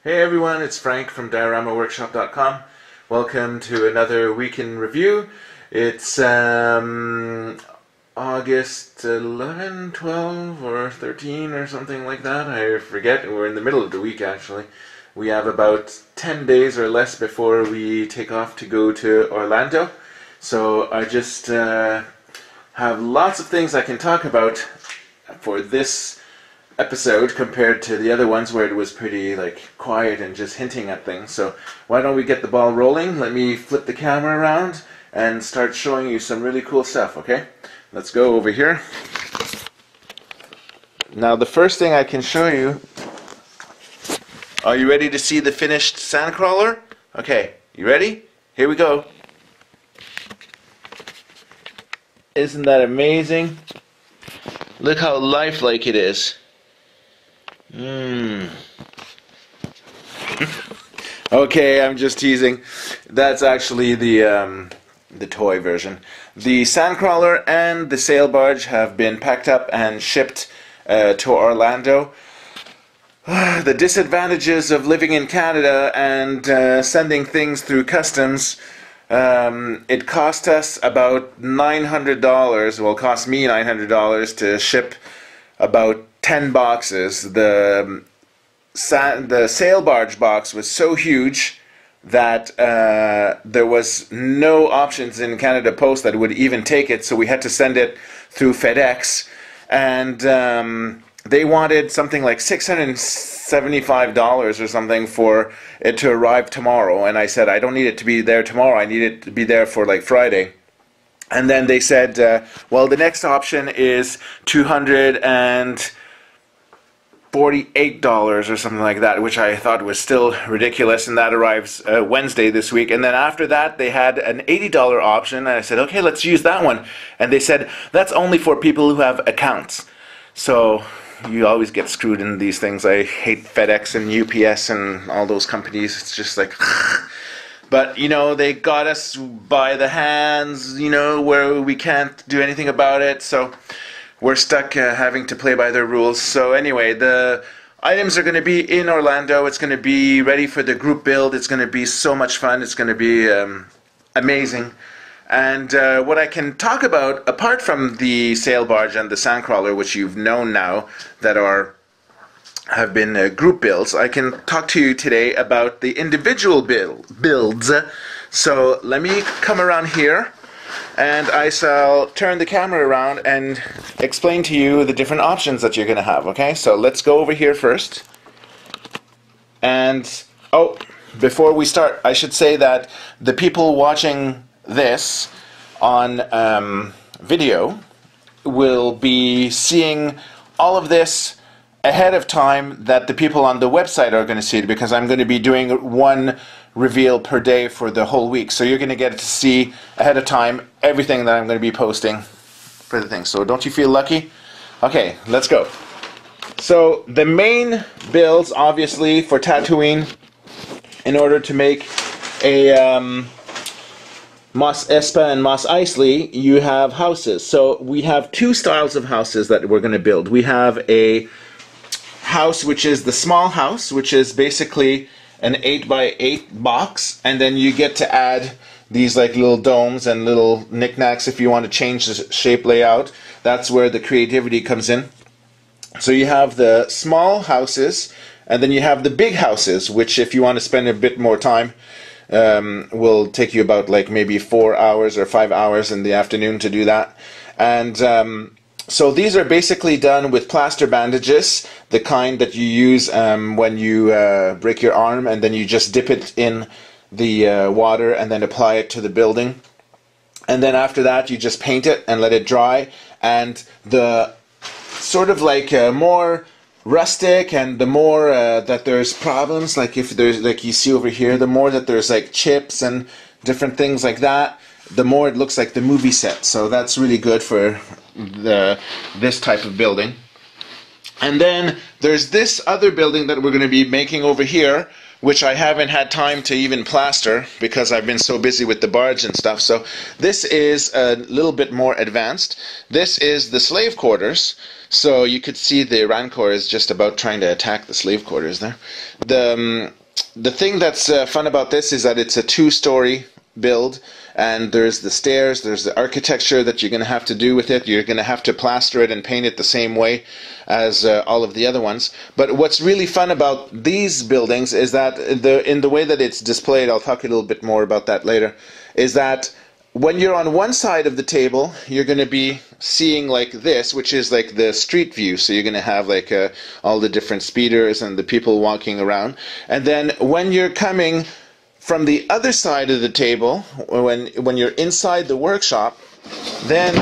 Hey everyone, it's Frank from DioramaWorkshop.com. Welcome to another week in review. It's August 11, 12, or 13 or something like that. I forget. We're in the middle of the week actually. We have about 10 days or less before we take off to go to Orlando. So I just have lots of things I can talk about for this episode compared to the other ones where it was pretty quiet and just hinting at things. So why don't we get the ball rolling? Let me flip the camera around and start showing you some really cool stuff, okay? Let's go over here. Now the first thing I can show you, are you ready to see the finished sandcrawler? Okay, you ready? Here we go. Isn't that amazing? Look how lifelike it is. Okay, I'm just teasing. That's actually the toy version. The sandcrawler and the sail barge have been packed up and shipped to Orlando. The disadvantages of living in Canada and sending things through customs. It cost us about $900. Well, it cost me $900 to ship about 10 boxes. The sail barge box was so huge that there was no options in Canada Post that would even take it, so we had to send it through FedEx, and they wanted something like $675 or something for it to arrive tomorrow, and I said I don't need it to be there tomorrow, I need it to be there for like Friday. And then they said, well, the next option is $248 or something like that, which I thought was still ridiculous, and that arrives Wednesday this week. And then after that, they had an $80 option, and I said, okay, let's use that one. And they said, that's only for people who have accounts. So you always get screwed in these things. I hate FedEx and UPS and all those companies. It's just like... But, you know, they got us by the hands, you know, where we can't do anything about it, so we're stuck having to play by their rules. So anyway, the items are going to be in Orlando. It's going to be ready for the group build. It's going to be so much fun. It's going to be amazing. And what I can talk about, apart from the sail barge and the sandcrawler, which you've known now, that have been group builds, I can talk to you today about the individual builds. So let me come around here and I shall turn the camera around and explain to you the different options that you're going to have, okay? So let's go over here first. And, oh, before we start, I should say that the people watching this on video will be seeing all of this ahead of time that the people on the website are going to see it, because I'm going to be doing one reveal per day for the whole week. So you're going to get to see ahead of time everything that I'm going to be posting for the thing. So don't you feel lucky? Okay, let's go. So the main builds, obviously, for Tatooine, in order to make a Mos Espa and Mos Eisley, you have houses. So we have two styles of houses that we're going to build. We have a house which is the small house, which is basically an 8x8 box, and then you get to add these like little domes and little knickknacks if you want to change the shape layout. That's where the creativity comes in. So you have the small houses, and then you have the big houses, which if you want to spend a bit more time will take you about like maybe 4 hours or 5 hours in the afternoon to do that. And so these are basically done with plaster bandages, the kind that you use when you break your arm, and then you just dip it in the water and then apply it to the building. And then after that you just paint it and let it dry. And the sort of like more rustic, and the more that there's problems, like if there's, like you see over here, the more that there's like chips and different things like that, the more it looks like the movie set. So that's really good for this type of building. And then there's this other building that we're going to be making over here, which I haven't had time to even plaster because I've been so busy with the barge and stuff. So this is a little bit more advanced. This is the slave quarters. So you could see the Rancor is just about trying to attack the slave quarters there. The thing that's fun about this is that it's a 2-story build, and there's the stairs, there's the architecture that you're going to have to do with it. You're going to have to plaster it and paint it the same way as all of the other ones. But what's really fun about these buildings is that in the way that it's displayed, I'll talk a little bit more about that later, is that when you're on one side of the table, you're going to be seeing like this, which is like the street view. So you're going to have like all the different speeders and the people walking around. And then when you're coming from the other side of the table, when you're inside the workshop, then,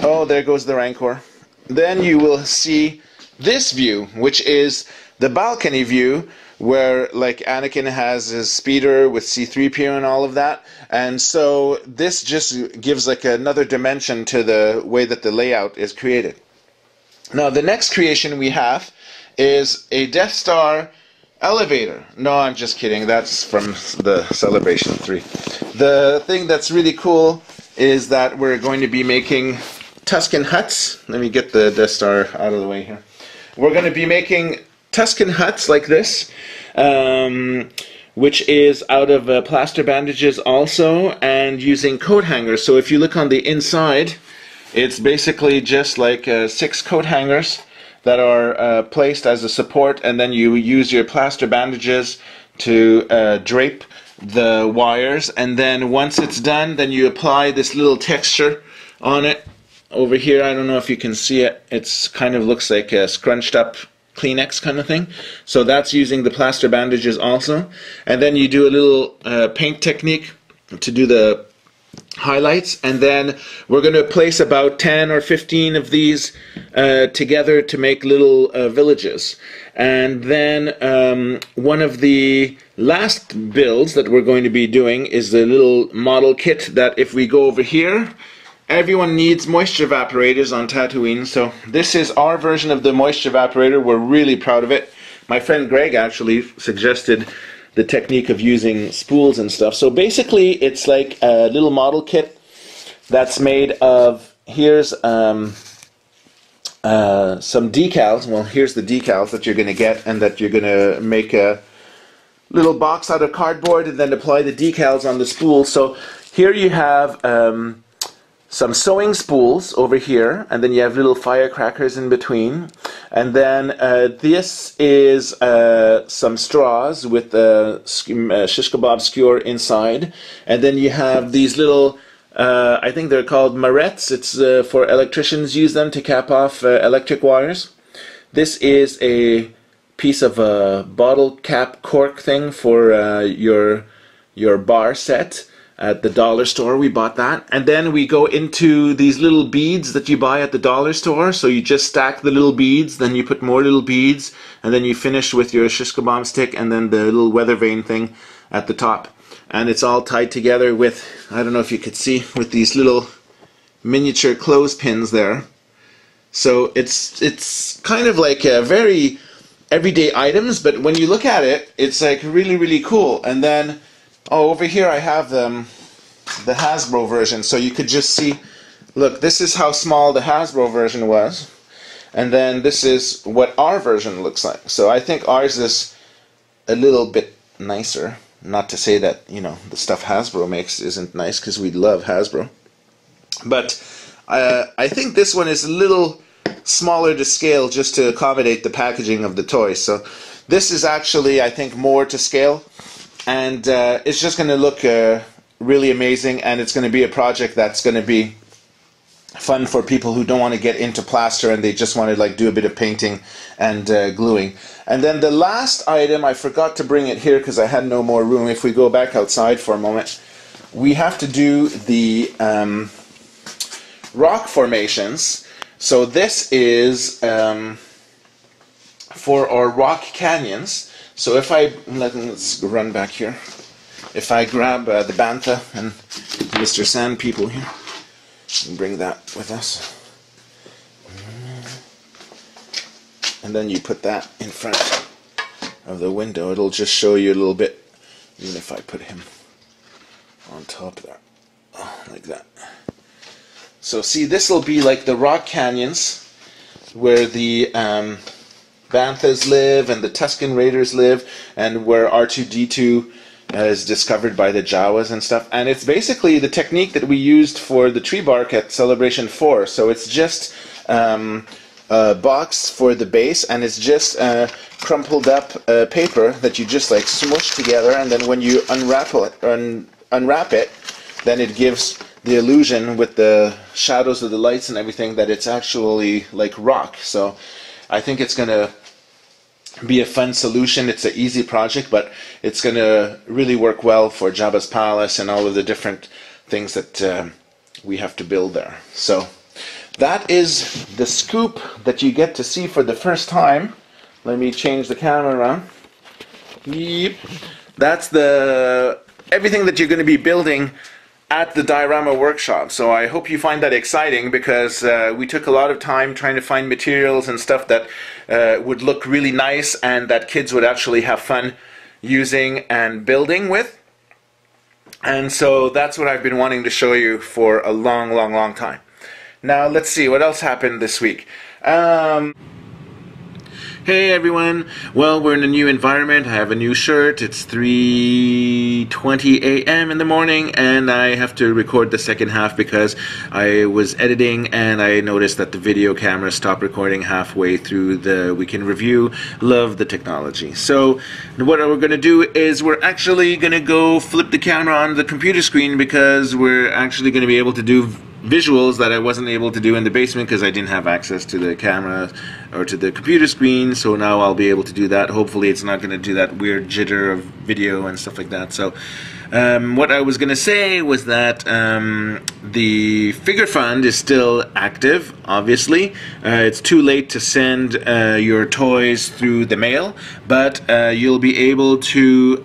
oh, there goes the Rancor. Then you will see this view, which is the balcony view, where like Anakin has his speeder with C-3PO and all of that. And so this just gives like another dimension to the way that the layout is created. Now the next creation we have is a Death Star elevator. No, I'm just kidding. That's from the Celebration 3. The thing that's really cool is that we're going to be making Tuscan Huts. Let me get the Death Star out of the way here. We're going to be making Tuscan Huts like this, which is out of plaster bandages also, and using coat hangers. So if you look on the inside, it's basically just like 6 coat hangers that are placed as a support, and then you use your plaster bandages to drape the wires, and then once it's done, then you apply this little texture on it. Over here, I don't know if you can see it, it's kind of looks like a scrunched up Kleenex kind of thing. So that's using the plaster bandages also. And then you do a little paint technique to do the highlights, and then we're going to place about 10 or 15 of these together to make little villages. And then one of the last builds that we're going to be doing is the little model kit that, if we go over here, everyone needs moisture evaporators on Tatooine. So this is our version of the moisture evaporator. We're really proud of it. My friend Greg actually suggested the technique of using spools and stuff. So basically it's like a little model kit that's made of, here's some decals. Well, here's the decals that you're going to get, and that you're going to make a little box out of cardboard and then apply the decals on the spool. So here you have some sewing spools over here, and then you have little firecrackers in between, and then this is some straws with shish kebab skewer inside, and then you have these little I think they're called marettes. It's for electricians use them to cap off electric wires. This is a piece of a bottle cap cork thing for your bar set. At the dollar store, we bought that. And then we go into these little beads that you buy at the dollar store. So you just stack the little beads, then you put more little beads, and then you finish with your shish kebab stick and then the little weather vane thing at the top. And it's all tied together with, I don't know if you could see, with these little miniature clothespins there. So it's kind of like a very everyday items, but when you look at it, it's like really, really cool. And then over here I have the Hasbro version, so you could just see, look, this is how small the Hasbro version was, and then this is what our version looks like. So I think ours is a little bit nicer. Not to say that, you know, the stuff Hasbro makes isn't nice, because we love Hasbro. But I think this one is a little smaller to scale just to accommodate the packaging of the toys. So this is actually, I think, more to scale. And it's just going to look really amazing, and it's going to be a project that's going to be fun for people who don't want to get into plaster and they just want to like do a bit of painting and gluing. And then the last item, I forgot to bring it here because I had no more room. If we go back outside for a moment, we have to do the rock formations. So this is for our rock canyons. So if I, let's run back here. If I grab the Bantha and Mr. Sand People here, and bring that with us. And then you put that in front of the window, it'll just show you a little bit, even if I put him on top there, like that. So see, this will be like the rock canyons where the Banthas live and the Tuscan Raiders live, and where R2-D2 is discovered by the Jawas and stuff. And it's basically the technique that we used for the tree bark at Celebration 4. So it's just a box for the base, and it's just crumpled up paper that you just like smush together, and then when you unwrap it, then it gives the illusion with the shadows of the lights and everything that it's actually like rock. So I think it's gonna be a fun solution. It's an easy project, but it's gonna really work well for Jabba's palace and all of the different things that we have to build there. So that is the scoop that you get to see for the first time. Let me change the camera around. Yep. That's everything that you're going to be building at the Diorama Workshop. So I hope you find that exciting, because we took a lot of time trying to find materials and stuff that would look really nice and that kids would actually have fun using and building with. And so that's what I've been wanting to show you for a long time. Now let's see what else happened this week. Hey everyone, well, we're in a new environment. I have a new shirt. It's 3:20 a.m. in the morning, and I have to record the second half because I was editing and I noticed that the video camera stopped recording halfway through the weekend review. Love the technology. So what we're going to do is we're actually going to go flip the camera on the computer screen, because we're actually going to be able to do visuals that I wasn't able to do in the basement because I didn't have access to the camera or to the computer screen. So now I'll be able to do that. Hopefully it's not going to do that weird jitter of video and stuff like that. So what I was going to say was that the Figure Fund is still active, obviously. It's too late to send your toys through the mail, but you'll be able to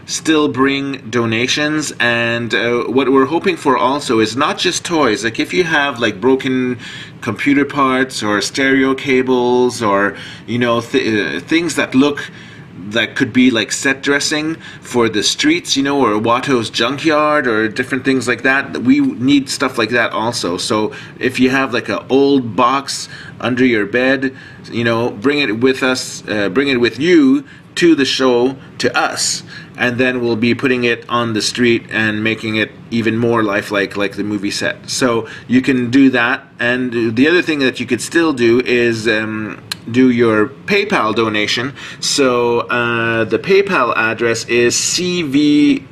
still bring donations. And what we're hoping for also is not just toys. Like if you have like broken computer parts or stereo cables, or you know, things that look that could be like set dressing for the streets, you know, or Watto's junkyard or different things like that. We need stuff like that also. So if you have like an old box under your bed, you know, bring it with us, bring it with you to the show, to us, and then we'll be putting it on the street and making it even more lifelike, like the movie set. So you can do that. And the other thing that you could still do is do your PayPal donation. So the PayPal address is CVIAFF,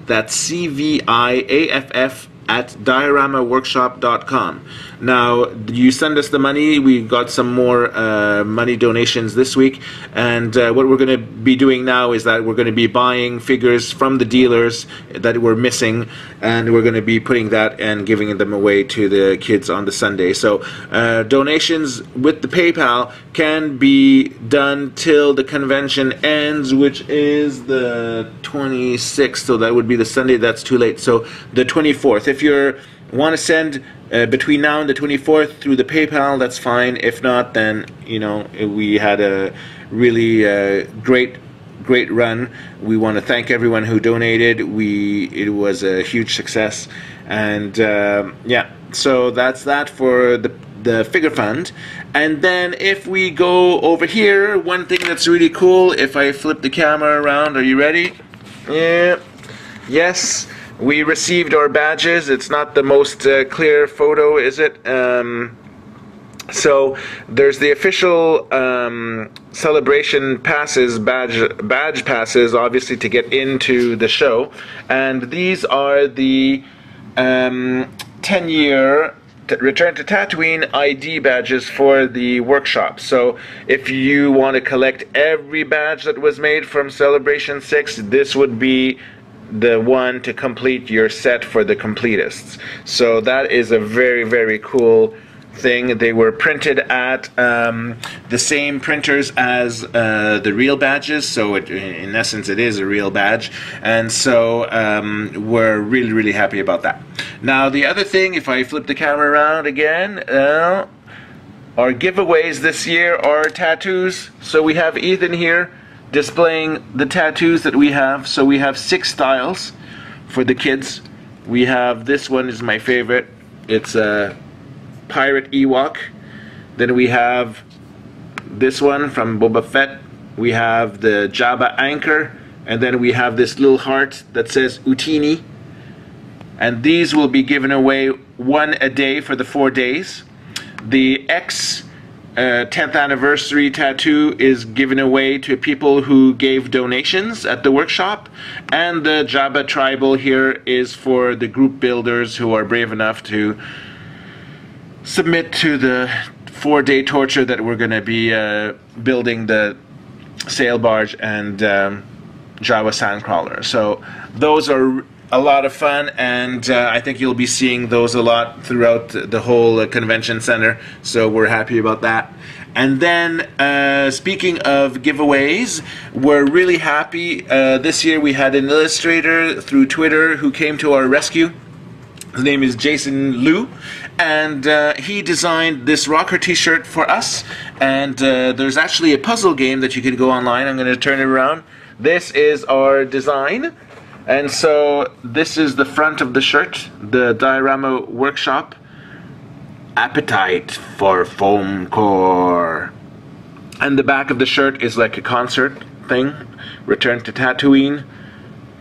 that's CVIAFF at dioramaworkshop.com. Now, you send us the money. We got some more money donations this week, and what we're going to be doing now is that we're going to be buying figures from the dealers that were missing, and we're going to be putting that and giving them away to the kids on the Sunday. So donations with the PayPal can be done till the convention ends, which is the 26th, so that would be the Sunday. That's too late. So the 24th. If you want to send between now and the 24th through the PayPal, that's fine. If not, then, you know, we had a really great run. We want to thank everyone who donated. It was a huge success, and yeah, so that's that for the Figure Fund. And then if we go over here, one thing that's really cool, if I flip the camera around, are you ready? Yeah. Yes. We received our badges. It's not the most clear photo, is it? So there's the official celebration passes, badge passes, obviously, to get into the show. And these are the 10-year Return to Tatooine ID badges for the workshop. So if you want to collect every badge that was made from Celebration 6, this would be the one to complete your set for the completists. So that is a very cool thing. They were printed at the same printers as the real badges, so in essence it is a real badge, and so we're really happy about that. Now the other thing, if I flip the camera around again, our giveaways this year are tattoos. So we have Ethan here displaying the tattoos that we have. So we have 6 styles for the kids. We have, this one is my favorite. It's a pirate Ewok. Then we have this one from Boba Fett. We have the Jabba anchor. And then we have this little heart that says Utini. And these will be given away 1 a day for the 4 days. The X 10th anniversary tattoo is given away to people who gave donations at the workshop. And the Jabba tribal here is for the group builders who are brave enough to submit to the 4-day torture that we're going to be building the sail barge and Jawa Sandcrawler. So those are a lot of fun, and I think you'll be seeing those a lot throughout the whole convention center, so we're happy about that. And then speaking of giveaways, we're really happy. This year we had an illustrator through Twitter who came to our rescue. His name is Jason Liu, and he designed this rocker t-shirt for us. And there's actually a puzzle game that you can go online. I'm going to turn it around. This is our design. And so this is the front of the shirt, the Diorama Workshop. Appetite for Foam Core. And the back of the shirt is like a concert thing. Return to Tatooine,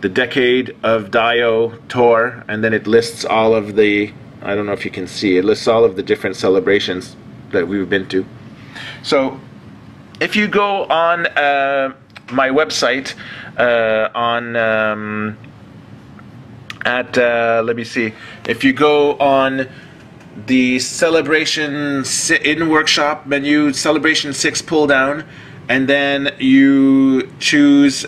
the Decade of Dio tour, and then it lists all of the, I don't know if you can see, it lists all of the different celebrations that we've been to. So if you go on my website, let me see, if you go on the celebration in workshop menu, celebration 6 pull down, and then you choose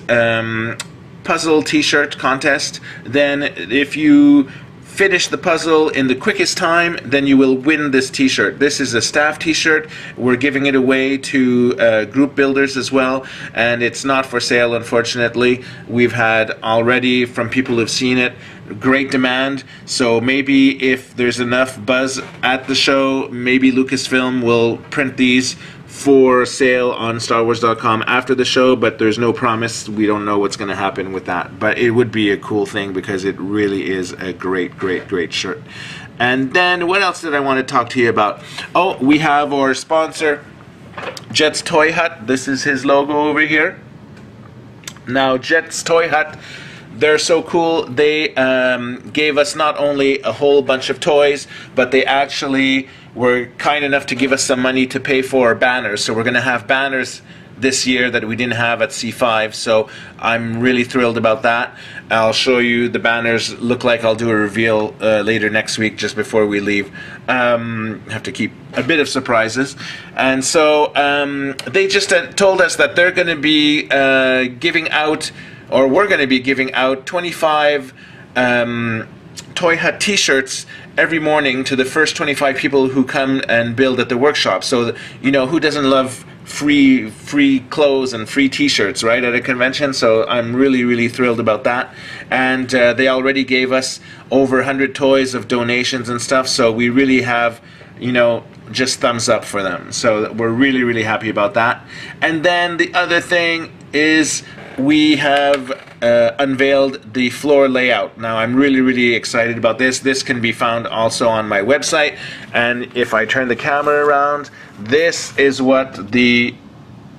puzzle t-shirt contest, then if you finish the puzzle in the quickest time, then you will win this t-shirt. This is a staff t-shirt. We're giving it away to group builders as well, and it's not for sale, unfortunately. We've had already, from people who've seen it, great demand. So maybe if there's enough buzz at the show, maybe Lucasfilm will print these for sale on StarWars.com after the show, but there's no promise. We don't know what's going to happen with that, but it would be a cool thing because it really is a great shirt. And then what else did I want to talk to you about? Oh, we have our sponsor, Jet's Toy Hut. This is his logo over here. Now, Jet's Toy Hut, they're so cool. They gave us not only a whole bunch of toys, but they actually were kind enough to give us some money to pay for banners. So we're going to have banners this year that we didn't have at C5. So I'm really thrilled about that. I'll show you the banners look like. I'll do a reveal later next week just before we leave. Have to keep a bit of surprises. And so they just told us that they're going to be giving out, or we're going to be giving out 25 Toy Hut t-shirts every morning to the first 25 people who come and build at the workshop. So, you know, who doesn't love free clothes and free t-shirts, right, at a convention? So I'm really thrilled about that. And they already gave us over 100 toys of donations and stuff, so we really have, you know, just thumbs up for them. So we're really happy about that. And then the other thing is we have unveiled the floor layout. Now I'm really excited about this. This can be found also on my website, and if I turn the camera around, this is what the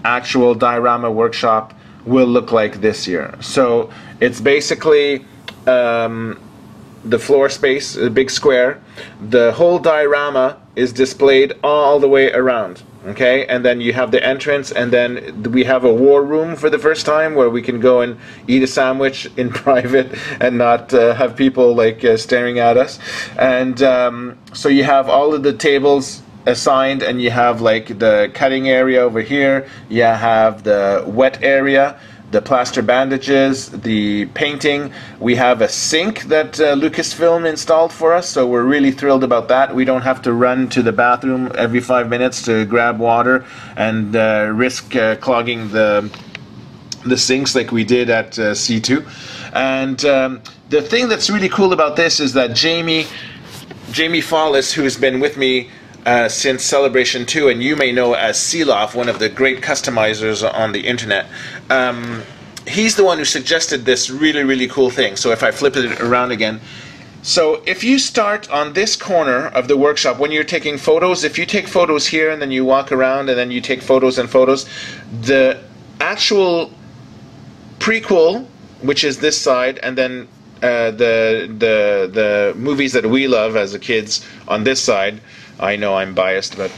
actual Diorama Workshop will look like this year. So it's basically the floor space, a big square. The whole diorama is displayed all the way around. Okay, and then you have the entrance, and then we have a war room for the first time where we can go and eat a sandwich in private and not have people like staring at us. And so you have all of the tables assigned, and you have like the cutting area over here, you have the wet area, the plaster bandages, the painting. We have a sink that Lucasfilm installed for us, so we're really thrilled about that. We don't have to run to the bathroom every 5 minutes to grab water and risk clogging the sinks like we did at C2. And the thing that's really cool about this is that Jamie Follis, who's been with me since Celebration 2, and you may know as Seeloff, one of the great customizers on the internet. He's the one who suggested this really, really cool thing. So if I flip it around again, so if you start on this corner of the workshop when you're taking photos, if you take photos here and then you walk around and then you take photos and photos, the actual prequel, which is this side, and then the movies that we love as kids on this side. I know I'm biased, but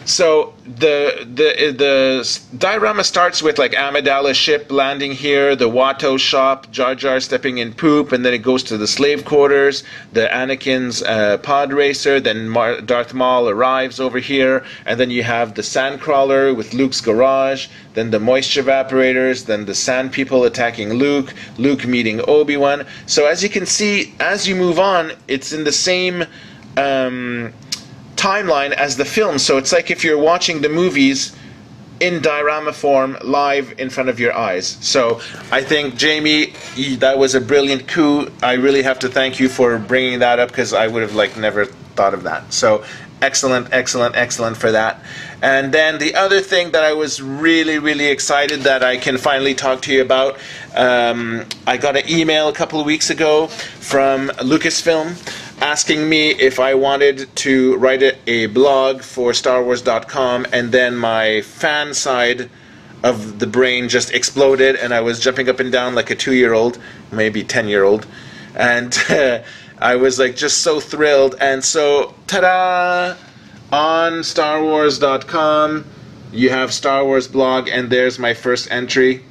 so the diorama starts with like Amidala's ship landing here, the Watto shop, Jar Jar stepping in poop, and then it goes to the slave quarters, the Anakin's pod racer, then Darth Maul arrives over here, and then you have the Sandcrawler with Luke's garage, then the moisture evaporators, then the Sand People attacking Luke, Luke meeting Obi-Wan. So as you can see, as you move on, it's in the same timeline as the film, so it's like if you're watching the movies in diorama form live in front of your eyes. So I think, Jamie, that was a brilliant coup. I really have to thank you for bringing that up, because I would have like never thought of that. So excellent, excellent, excellent for that. And then the other thing that I was really, really excited that I can finally talk to you about, I got an email a couple of weeks ago from Lucasfilm asking me if I wanted to write a blog for StarWars.com, and then my fan side of the brain just exploded, and I was jumping up and down like a 2-year-old, maybe 10-year-old, and I was like just so thrilled. And so, ta-da! On StarWars.com, you have Star Wars blog, and there's my first entry.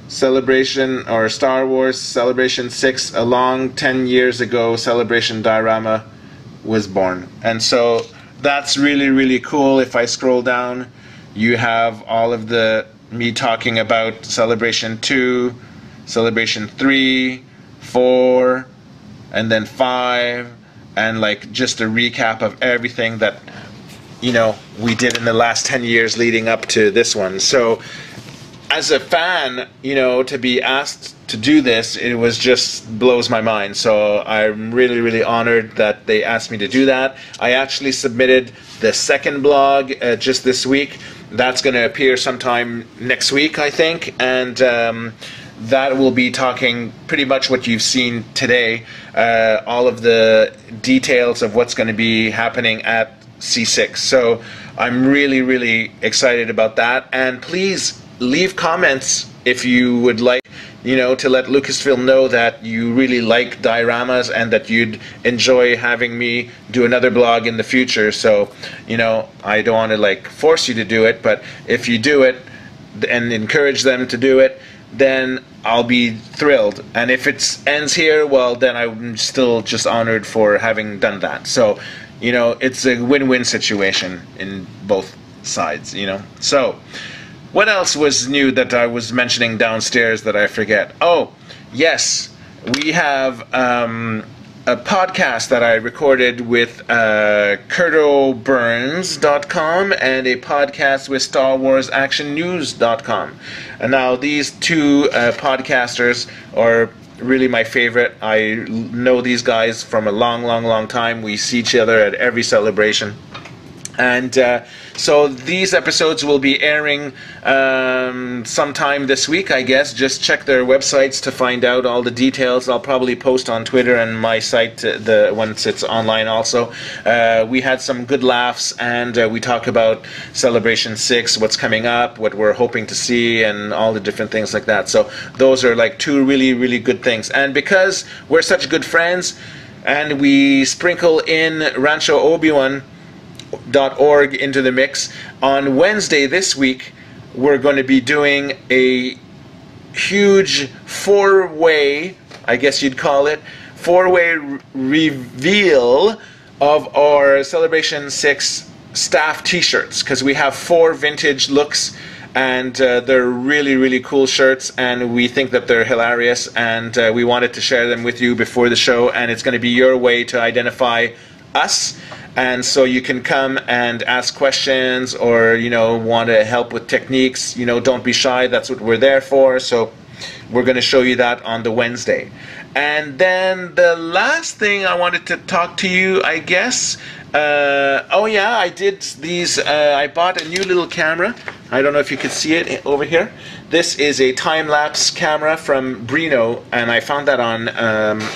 Celebration, or Star Wars Celebration 6, a long 10 years ago, Celebration diorama was born. And so that's really, really cool. If I scroll down, you have all of the me talking about Celebration 2, Celebration 3, 4, and then 5, and like just a recap of everything that, you know, we did in the last 10 years leading up to this one. So as a fan, you know, to be asked to do this, it was just blows my mind. So I'm really, really honored that they asked me to do that. I actually submitted the second blog just this week. That's going to appear sometime next week, I think, and that will be talking pretty much what you've seen today, all of the details of what's going to be happening at C6. So I'm really, really excited about that. And please leave comments if you would like, you know, to let Lucasfilm know that you really like dioramas and that you'd enjoy having me do another blog in the future. So, you know, I don't want to like force you to do it, but if you do it and encourage them to do it, then I'll be thrilled. And if it ends here, well, then I'm still just honored for having done that. So, you know, it's a win-win situation in both sides, you know. So what else was new that I was mentioning downstairs that I forget? Oh, yes, we have a podcast that I recorded with CurtoBurns.com and a podcast with StarWarsActionNews.com. And now these two podcasters are really my favorite. I know these guys from a long, long, long time. We see each other at every celebration. And so these episodes will be airing sometime this week, I guess. Just check their websites to find out all the details. I'll probably post on Twitter and my site once it's online also. We had some good laughs, and we talk about Celebration 6, what's coming up, what we're hoping to see, and all the different things like that. So those are like two really, really good things. And because we're such good friends, and we sprinkle in Rancho Obi-Wan .org into the mix, on Wednesday this week we're going to be doing a huge four-way, I guess you'd call it, four-way reveal of our Celebration 6 staff t-shirts, because we have 4 vintage looks, and they're really, really cool shirts, and we think that they're hilarious, and we wanted to share them with you before the show, and it's going to be your way to identify us. And so you can come and ask questions, or, you know, want to help with techniques. You know, don't be shy. That's what we're there for. So we're going to show you that on the Wednesday. And then the last thing I wanted to talk to you, I guess, oh yeah, I did these, I bought a new little camera. I don't know if you can see it over here. This is a time-lapse camera from Brino, and I found that on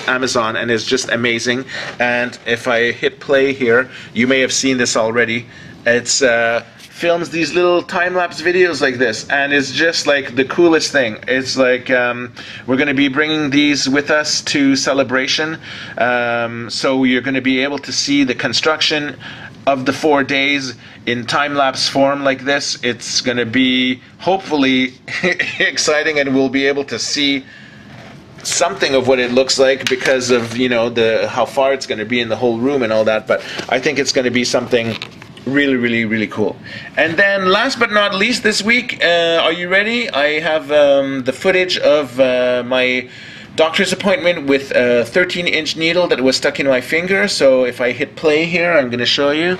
Amazon, and it's just amazing. And if I hit play here, you may have seen this already. It's films these little time-lapse videos like this, and it's just like the coolest thing. It's like we're going to be bringing these with us to Celebration, so you're going to be able to see the construction of the 4 days in time-lapse form like this. It's going to be hopefully exciting, and we'll be able to see something of what it looks like because of, you know, how far it's going to be in the whole room and all that. But I think it's going to be something really cool. And then last but not least, this week, are you ready? I have the footage of my doctor's appointment with a 13-inch needle that was stuck in my finger. So if I hit play here, I'm going to show you.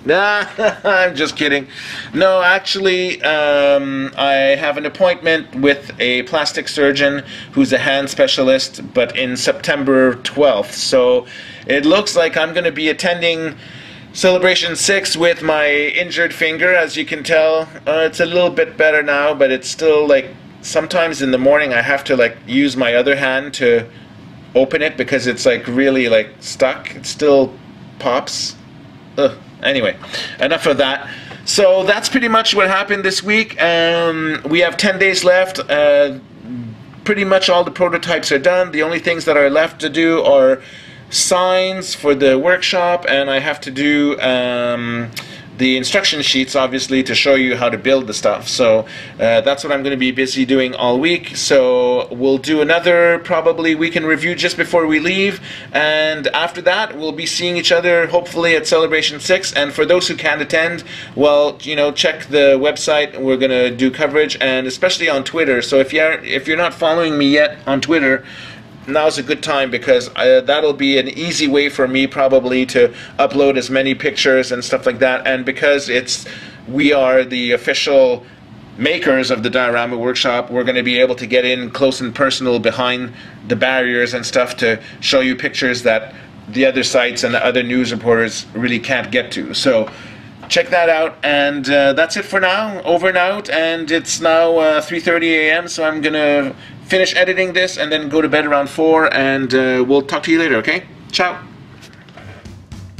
Nah, I'm just kidding. No, actually, I have an appointment with a plastic surgeon who's a hand specialist, but in September 12th. So it looks like I'm going to be attending Celebration 6 with my injured finger. As you can tell, it's a little bit better now, but it's still like sometimes in the morning I have to like use my other hand to open it because it's like really like stuck. It still pops. Ugh. Anyway, enough of that. So that's pretty much what happened this week. We have 10 days left. Pretty much all the prototypes are done. The only things that are left to do are signs for the workshop, and I have to do the instruction sheets, obviously, to show you how to build the stuff. So that's what I'm going to be busy doing all week. So we'll do another probably week in review just before we leave, and after that we'll be seeing each other hopefully at Celebration 6. And for those who can't attend, well, you know, check the website. We're going to do coverage, and especially on Twitter. So if you're not following me yet on Twitter, now's a good time, because that'll be an easy way for me probably to upload as many pictures and stuff like that. And because we are the official makers of the Diorama Workshop, we're going to be able to get in close and personal behind the barriers and stuff to show you pictures that the other sites and the other news reporters really can't get to. So check that out, and that's it for now. Over and out. And it's now 3:30 a.m. so I'm gonna finish editing this and then go to bed around 4, and we'll talk to you later, okay? Ciao!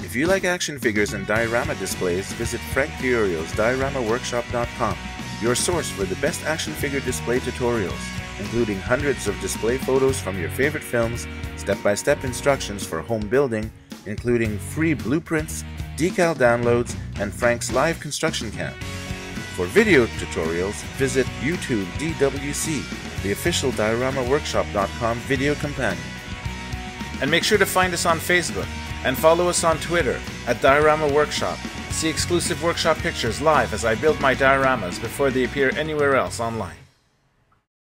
If you like action figures and diorama displays, visit Frank Diorio's DioramaWorkshop.com, your source for the best action figure display tutorials, including hundreds of display photos from your favorite films, step-by-step instructions for home building, including free blueprints, decal downloads, and Frank's live construction camp. For video tutorials, visit YouTube DWC, the official DioramaWorkshop.com video companion. And make sure to find us on Facebook and follow us on Twitter at Diorama Workshop. See exclusive workshop pictures live as I build my dioramas before they appear anywhere else online.